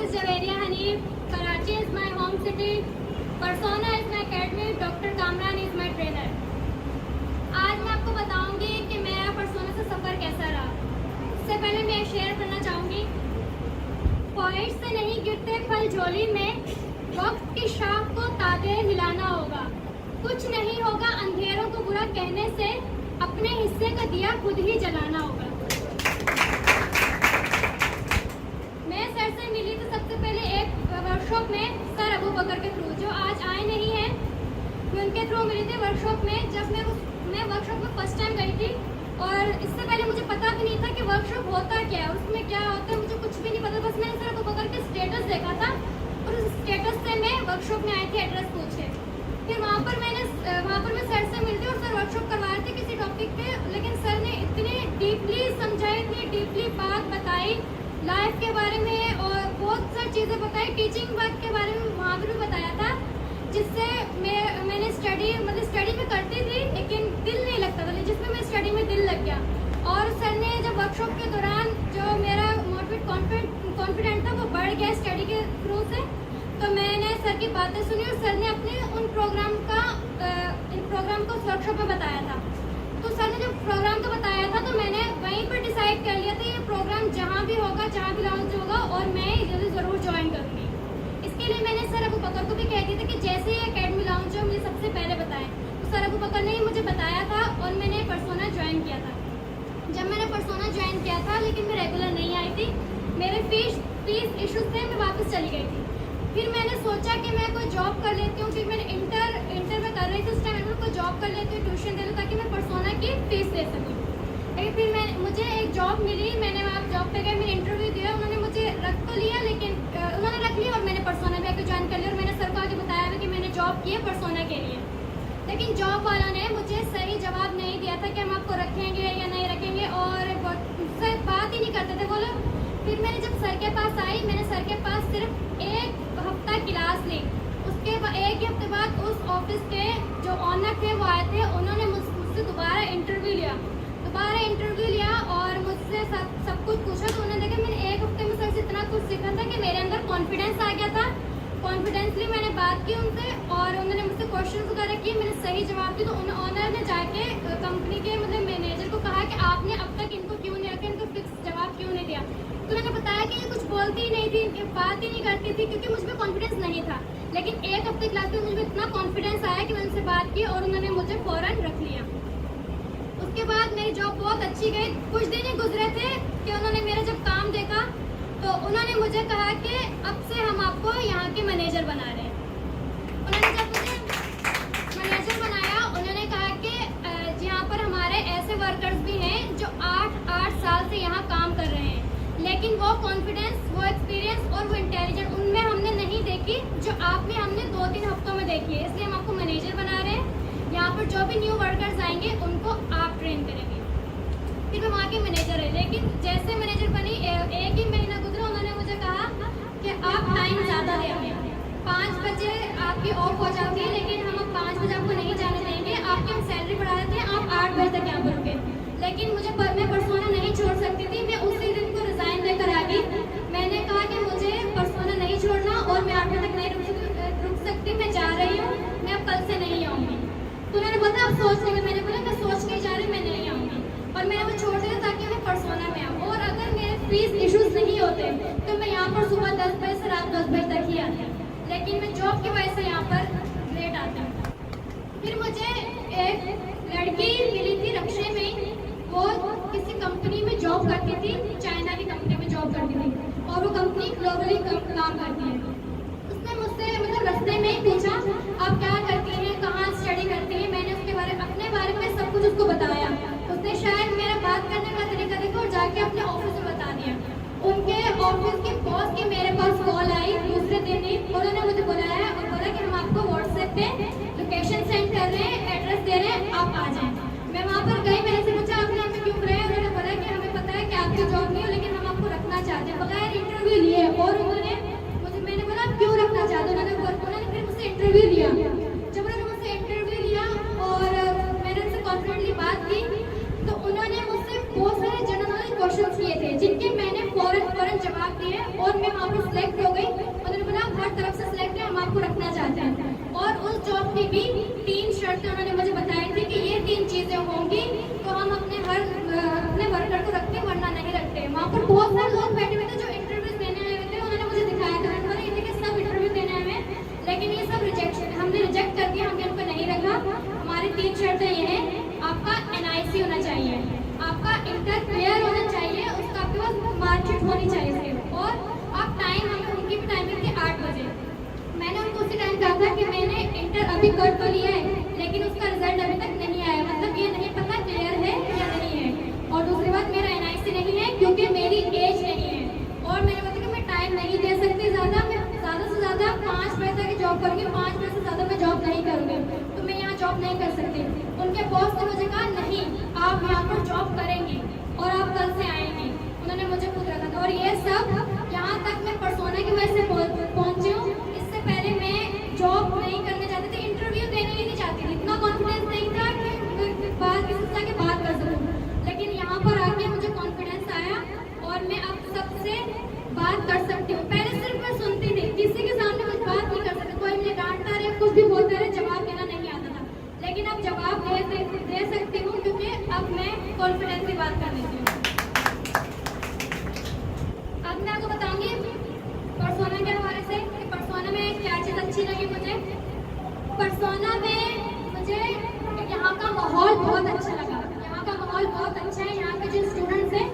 is Javeria Hanif. Karachi is my home city. Persona is my academy. Dr. Kamran is my trainer. आज मैं आपको बताऊंगी कि मेरा पर्सोना से सफ़र कैसा रहा। इससे पहले मैं शेयर करना चाहूँगी, पॉइंट से नहीं गिरते फल झोली में, वक्त की शाख को तागे हिलाना होगा। कुछ नहीं होगा अंधेरों को बुरा कहने से, अपने हिस्से का दिया खुद ही जलाना होगा। मैं सर से मिली तो सबसे पहले एक वर्कशॉप में सर अबू बकर के थ्रू, जो आज आए नहीं हैं, मैं उनके थ्रू मिली थी वर्कशॉप में। जब मैं वर्कशॉप में फर्स्ट टाइम गई थी और इससे पहले मुझे पता भी नहीं था कि वर्कशॉप होता क्या है, उसमें क्या होता है, मुझे कुछ भी नहीं पता। बस मैंने सर अबू बकर के स्टेटस देखा था और उस स्टेटस से मैं वर्कशॉप में आई थी एड्रेस पूछे। फिर वहाँ पर मैं सर से मिलती और सर वर्कशॉप करवा रहे थे किसी टॉपिक पे, लेकिन सर ने इतनी डीपली समझाई, इतनी डीपली बात बताई लाइफ के बारे में और बहुत सारी चीज़ें बताई, टीचिंग वर्क के बारे में वहाँ पर भी बताया था, जिससे मैंने स्टडी में करती थी लेकिन दिल नहीं लगता था, जिसमें मैं स्टडी में दिल लग गया। और सर ने जब वर्कशॉप के दौरान जो मेरा कॉन्फिडेंट था वो बढ़ गया स्टडी के थ्रू से, तो मैंने सर की बातें सुनी और सर ने अपने इन प्रोग्राम को वर्कशॉप में बताया था। तो सर ने जब प्रोग्राम को बताया था तो मैंने वहीं पर डिसाइड कर लिया था ये प्रोग्राम जहाँ भी होगा, जहाँ भी लॉन्च होगा और मैं इधर ज़रूर ज्वाइन करूँगी। इसके लिए मैंने सर अबू बकर को भी कह दिया था कि जैसे ही अकेडमी लॉन्च हो मुझे सबसे पहले बताएं। तो सर अबू बकर ने ही मुझे बताया था और मैंने पर्सोना ज्वाइन किया था। जब मैंने पर्सोना ज्वाइन किया था लेकिन मैं रेगुलर नहीं आई थी, मेरे फीस इश्यूज थे, मैं वापस चली गई थी। फिर मैंने सोचा कि मैं कोई जॉब कर लेती हूँ। फिर मैंने इंटर में कर रही थी उस टाइम, मैं कोई जॉब कर लेती हूँ, ट्यूशन दे लूँ ताकि मैं पर्सोना की फीस दे सकूँ। लेकिन फिर मुझे एक जॉब मिली, मैंने वहाँ जॉब पे गई, मैंने इंटरव्यू दिया, उन्होंने मुझे रख तो लिया, लेकिन उन्होंने रख लिया और मैंने पर्सोना भी आकर ज्वाइन कर लिया। और मैंने सर को आगे बताया भी कि मैंने जॉब की है पर्सोना के लिए, लेकिन जॉब वाला ने मुझे सही जवाब नहीं दिया था कि हम आपको रखेंगे या नहीं रखेंगे, और मुझसे बात ही नहीं करते थे वो लोग। फिर मैंने जब सर के पास आई, मैंने सर के पास सिर्फ एक हफ्ता क्लास ली। उसके एक ही हफ्ते बाद उस ऑफिस के जो ऑनर थे वो आए थे, उन्होंने मुझसे दोबारा इंटरव्यू लिया और मुझसे सब कुछ पूछा। तो उन्होंने देखा मैंने एक हफ्ते में सर से इतना कुछ सीखा था कि मेरे अंदर कॉन्फिडेंस आ गया था। कॉन्फिडेंसली मैंने बात की उनसे और उन्होंने मुझसे क्वेश्चन वगैरह किए, मैंने सही जवाब दिया। तो ऑनर ने जाके कंपनी के मैनेजर को कहा कि आपने अब तक इनको क्यों नहीं रखा, इनको फिक्स जवाब क्यों नहीं दिया। तो उन्होंने बताया कि ये कुछ बोलती ही नहीं थी, बात ही नहीं करती थी, क्योंकि मुझ में कॉन्फिडेंस नहीं था। लेकिन एक हफ्ते क्लास में मुझे इतना कॉन्फिडेंस आया कि मैंने उनसे बात की और उन्होंने मुझे फौरन रख लिया। उसके बाद मेरी जॉब बहुत अच्छी गई। कुछ दिन ही गुजरे थे कि उन्होंने मेरा जब काम देखा तो उन्होंने मुझे कहा कि अब से हम आपको यहाँ के मैनेजर बना रहे हैं। उन्होंने जब मुझे मैनेजर बनाया, उन्होंने कहा कि यहाँ पर हमारे ऐसे वर्कर्स भी हैं जो 8 साल से यहाँ काम कर रहे हैं, लेकिन वो कॉन्फिडेंस, वो एक्सपीरियंस और वो इंटेलिजेंस उनमें हमने नहीं देखी जो आप में हमने 2-3 हफ्तों में देखी है। इसलिए हम आपको मैनेजर बना रहे हैं। यहाँ पर जो भी न्यू वर्कर्स आएंगे उनको आप ट्रेन करेंगे। फिर मैं वहाँ की मैनेजर है, लेकिन जैसे मैनेजर बनी एक ही महीना गुजरा, उन्होंने मुझे कहा कि आप टाइम ज़्यादा दे हमें, 5 बजे आपकी ऑफ हो जाती है, लेकिन हम अब 5 बजे आपको नहीं जाने देंगे, आपकी हम सैलरी बढ़ा देते हैं, आप 8 बजे तक यहाँ पर रुके। लेकिन मैं पर्सोना नहीं छोड़ सकती थी, मैं उसी दिन को रिज़ाइन देकर आ गई। मैंने कहा कि मुझे पर्सोना नहीं छोड़ना और मैं 8 बजे तक नहीं रुक सकती, मैं जा रही हूँ, मैं अब कल से नहीं आऊँगी। तो उन्होंने बोला आप सोच लेंगे, मैंने बोला मैं सोच के जा रही, मैं नहीं आऊँगी, और मैंने वो छोड़ दिया ताकि मैं पर्सोना में आऊँ। और अगर मेरे फीस इश्यूज नहीं होते तो मैं यहाँ पर सुबह 10 बजे से रात 10 बजे तक ही आती, लेकिन मैं जॉब की वजह से यहाँ पर लेट आती हूँ। फिर मुझे एक लड़की मिली थी रक्षे में, वो किसी कंपनी में जॉब करती थी, चाइना की कंपनी में जॉब करती थी, और वो कंपनी ग्लोबली काम करती है। उसने मुझसे रास्ते में ही पूछा आप क्या करती हैं, कहाँ स्टडी करती हैं। मैंने अपने बारे में सब कुछ उसको बताया। उसने शायद मेरा बात करने का तरीका देखा और जाके अपने ऑफिस में बता दिया। उनके ऑफिस के बॉस की मेरे पास कॉल आई दूसरे दिन ही, उन्होंने मुझे बुलाया और बोला कि हम आपको व्हाट्सएप पे लोकेशन सेंड कर रहे हैं, एड्रेस दे रहे हैं, आप आ जाएं। मैं वहाँ पर गई, मैंने से पूछा आपने हमें क्यों बुलाया। उन्होंने बोला कि हमें पता है कि आपकी जॉब नहीं हो, लेकिन हम आपको रखना चाहते हैं, बगैर इंटरव्यू लिए। और मैंने बोला क्यों रखना चाहते, उन्होंने फिर मुझसे इंटरव्यू लिया। जब उन्होंने मुझसे इंटरव्यू लिया और मैंने उनसे कॉन्फिडेंटली बात की, तो उन्होंने मुझसे बहुत सारे जनरल नॉलेज क्वेश्चन किए थे, जिनके मैंने फौरन जवाब दिए और मैं वहाँ पर सिलेक्ट हो गई। उन्होंने बोला हर तरफ से सिलेक्ट है, हम आपको रखना चाहते हैं। और उस जॉब की भी 3 शर्तें उन्होंने मुझे बताई थी कि ये 3 चीज़ें होंगी तो हम अपने वर्कर को रखते, वरना नहीं रखते। वहाँ पर बहुत सारे लोग बैठे हुए थे जो इंटरव्यू देने आए हुए थे, उन्होंने मुझे दिखाया था, मैंने बोला ये देखिए सब इंटरव्यू देने आए हैं, लेकिन ये सब रिजेक्शन, हमने रिजेक्ट कर दिया, हमने उनको नहीं रखा। हमारी 3 शर्तें ये हैं, आपका NIC होना चाहिए, आपका इंटर क्लियर होना चाहिए, उसका आपके पास मार्कशीट होनी चाहिए, और आप टाइम, हमें उनकी भी टाइमिंग थी 8 बजे। मैंने उनको उसी टाइम कहा था कि मैंने इंटर अभी कर तो लिया है, लेकिन उसका रिजल्ट अभी तक नहीं आया, मतलब ये नहीं पता क्लियर है या नहीं है। और दूसरी बात, मेरा NIC नहीं है क्योंकि मेरी एज नहीं है, और मैंने बताया कि मैं टाइम नहीं दे सकती ज़्यादा, मैं ज़्यादा से ज़्यादा 5 बजे तक जॉब करूँगी, 5 बजे से ज़्यादा मैं जॉब नहीं करूँगी, तो मैं यहाँ जॉब नहीं कर सकती। उनके बॉस ने मुझे कहा नहीं, आप यहाँ पर जॉब करेंगी और आप कल से आएंगी, उन्होंने मुझे खुद रखा था। और ये सब यहाँ तक मैं पर्सोना की वजह से पहुँची हूँ। इससे पहले मैं जॉब नहीं करने चाहती थी, इंटरव्यू देने ही नहीं चाहती थी, इतना कॉन्फिडेंस नहीं था कि बात किसी से आके बात कर सकूँ, लेकिन यहाँ पर आके मुझे कॉन्फिडेंस आया और मैं अब सबसे बात कर सकती हूँ। पहले सिर्फ मैं सुनती थी, किसी के सामने कुछ बात नहीं कर सकती, कोई मुझे डांटता रहे, कुछ भी बोलता रहे, जवाब देना नहीं आता था, लेकिन अब जवाब दे सकती हूँ क्योंकि अब मैं कॉन्फिडेंस से बात कर लेती हूँ। अब मैं आपको बताऊंगी पर्सोना के हवाले से कि पर्सोना में क्या चीज़ अच्छी लगी मुझे। पर्सोना में मुझे यहाँ का माहौल बहुत अच्छा लगा, यहाँ का माहौल बहुत अच्छा है। यहाँ के जो स्टूडेंट्स हैं,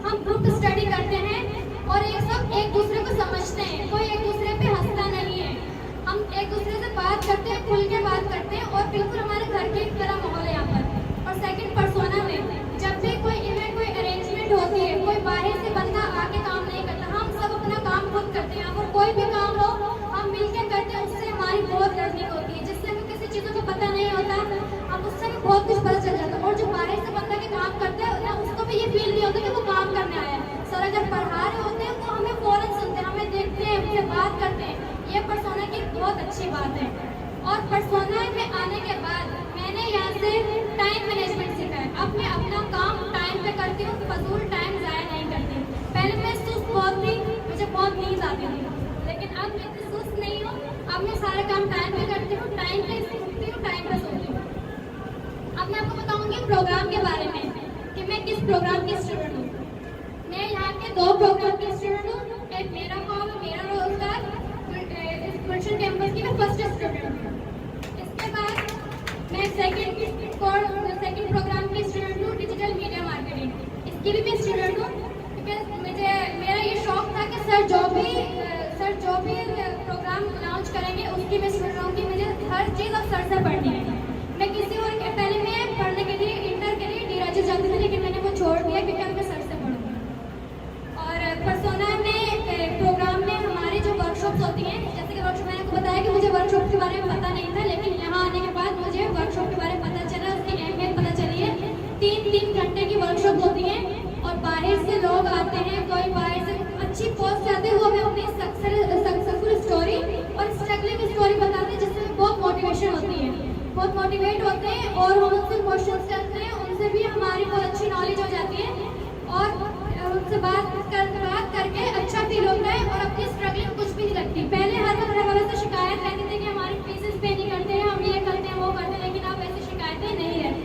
हम ग्रुप स्टडी करते हैं और ये सब एक दूसरे को समझते हैं, कोई एक दूसरे पे हंसता नहीं है, हम एक दूसरे से बात करते हैं, खुल के बात करते हैं, और बिल्कुल हमारे घर की तरह माहौल है यहाँ पर। और सेकंड, पर्सोना में जब भी कोई इवेंट, कोई अरेंजमेंट होती है, कोई बाहर से बंदा आके काम नहीं करता, हम सब अपना काम खुद करते हैं। यहाँ पर कोई भी काम हो हम मिलकर करते हैं, उससे हमारी बहुत लर्निंग होती है, जिससे हमें किसी चीज़ों को पता नहीं होता, हम उससे भी बहुत कुछ पता चल जाता है। और जो बाहर से बंदा के काम करते हैं ना, उसको भी ये फील नहीं होता कि वो काम करने आया है। सर अगर पढ़ा रहे होते हैं तो हमें फौरन सुनते हैं, हमें देखते हैं, हमसे बात करते हैं, ये पर्सोना की बहुत अच्छी बात है। और पर्सोना में आने के बाद मैंने यहाँ से टाइम मैनेजमेंट सीखा है। अब मैं अपना काम टाइम पे करती हूँ, फजूल टाइम ज़ाया नहीं करती। पहले मैं सुस्त बहुत थी, मुझे बहुत नींद आती थी, लेकिन अब मैं इतनी सुस्त नहीं हूँ, अब मैं सारे काम टाइम पे करती हूँ, टाइम पे सीखती हूँ, टाइम पे सोती हूँ। अब मैं आपको बताऊँगी प्रोग्राम के बारे में कि मैं किस प्रोग्राम की स्टूडेंट हूँ। मैं यहाँ के 2 प्रोग्राम की स्टूडेंट हूँ, एक मेरा कॉम, मेरा रोजगार, गुलशन कैंपस की मैं फर्स्ट स्टूडेंट हूँ। इसके बाद मैं सेकंड प्रोग्राम की स्टूडेंट हूँ, डिजिटल मीडिया मार्केटिंग, इसकी भी मैं स्टूडेंट हूँ, क्योंकि मेरा ये शौक था कि सर जो भी प्रोग्राम लॉन्च करेंगे उसकी मैं स्टूडेंट हूँ कि मुझे हर चीज़ अब सर से पढ़नी है। मैं किसी और के पहले मैं पढ़ने के लिए इंटर के लिए डीराजू जाती थी, लेकिन मैंने वो छोड़ दिया क्योंकि अब मैं सर से पढ़ूँगी। और पर्सोना में प्रोग्राम में हमारी जो वर्कशॉप्स होती हैं, जैसे कि वर्कशॉप, मैंने आपको बताया कि मुझे वर्कशॉप के बारे में पता नहीं था, लेकिन यहाँ आने के बाद मुझे वर्कशॉप के बारे में पता चला, उसकी अहमियत पता चली है। 3 घंटे की वर्कशॉप होती है और बाहर से लोग आते हैं, कोई बाहर से अच्छी पोस्ट जाते हुए हमें अपनी सक्सेसफुल स्टोरी और स्ट्रगलिंग स्टोरी बताते हैं, जिससे बहुत मोटिवेशन होती है, बहुत मोटिवेट होते हैं, और हम उनसे क्वेश्चन करते हैं, उनसे भी हमारी बहुत अच्छी नॉलेज हो जाती है, और उनसे बात करके अच्छा फील होता है, और अपनी स्ट्रगलिंग कुछ भी नहीं लगती। पहले हर वक्त घर वालों से शिकायत रहती थी कि हमारी फीसेस पे नहीं करते हैं, हम ये करते हैं, वो करते हैं, लेकिन अब ऐसी शिकायतें नहीं रहती।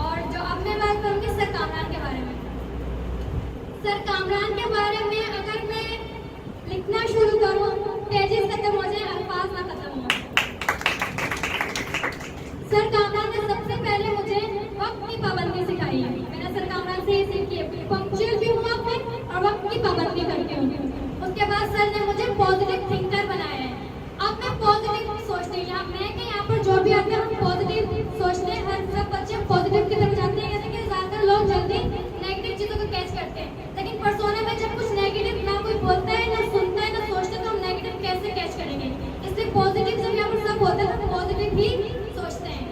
और जो अब मैं बात करूँगी सर कामरान के बारे में। सर कामरान के बारे में अगर मैं लिखना शुरू करूँ, पेजेस खत्म हो जाए, अल्फाज ना खत्म हो। सर कामरान ने सबसे पहले मुझे वक्त की पाबंदी सिखाई है। मैंने सर कामरान से ये सीखी है, पंक्चुअल भी हूँ और वक्त की पाबंदी करती हूँ। उसके बाद सर ने मुझे पॉजिटिव थिंकर बनाया है। अब मैं पॉजिटिव सोचती हूँ, मैं कि यहाँ पर जो भी आते हैं हम पॉजिटिव सोचते हैं, हर सब बच्चे पॉजिटिव की तरफ जाते हैं, जैसे कि ज़्यादातर लोग जल्दी नेगेटिव चीज़ों को कैच करते हैं, लेकिन पर्सोना में जब कुछ नेगेटिव ना कोई बोलता है, ना सुनता है, ना सोचता है, तो हम नेगेटिव कैसे कैच करेंगे। इसलिए पॉजिटिव जब यहाँ पर सब होता है तो पॉजिटिव ही सोचते हैं।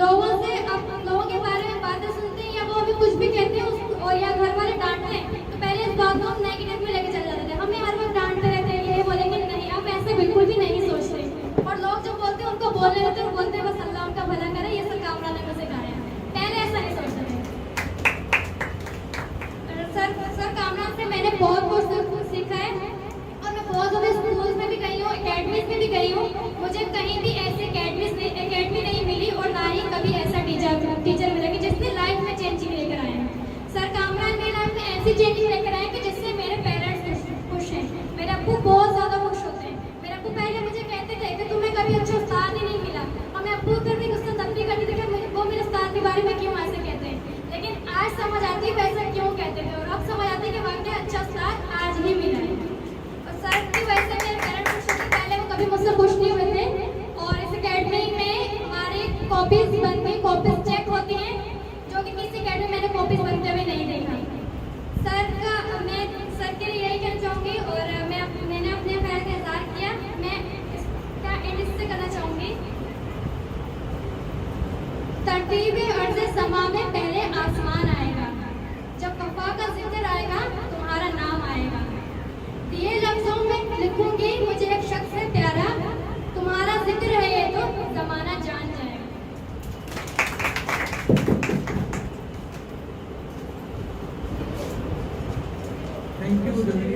लोगों से अब लोगों के बारे में बातें सुनते हैं, या वो अभी कुछ भी कहते हैं और या घर वाले डांटते हैं, तो पहले इस बात को हम नेगेटिव में लेके चले जाते थे, हमें हर वक्त डांटते रहते हैं, ये बोलेंगे नहीं, अब ऐसे बिल्कुल भी नहीं सोचते। और लोग जो बोलते हैं उनको बोलने देते हैं, बोलते हैं बस अल्लाह उनका भला करे, ये सब कामरान ने मुझे सिखाया। पहले ऐसा नहीं सोचते थे। सर कामरान से मैंने बहुत कुछ सीखा है। वैसे मेरे पेरेंट्स खुश थे, पहले वो कभी मुझसे खुश नहीं हुए थे। और इस अकेडमी में हमारी कॉपीज बनती, कॉपीज चेक होती हैं, जो कि किसी अकेडमी में मैंने कॉपीज बनते हुए नहीं देखा। मैं सर के लिए यही कहना चाहूँगी और मैंने अपने ख्याल का इजहार किया। मैं इसका एंड इससे करना चाहूँगी। तरतीब अर्ज़ समा में पहले आसमान आएगा, जब वफा का जिक्र आएगा तुम्हारा नाम आएगा। दिए लफ्जों में लिखूंगी मुझे एक शख्स है प्यारा, तुम्हारा जिक्र है ये तो जमाना जान जाएगा। Thank you.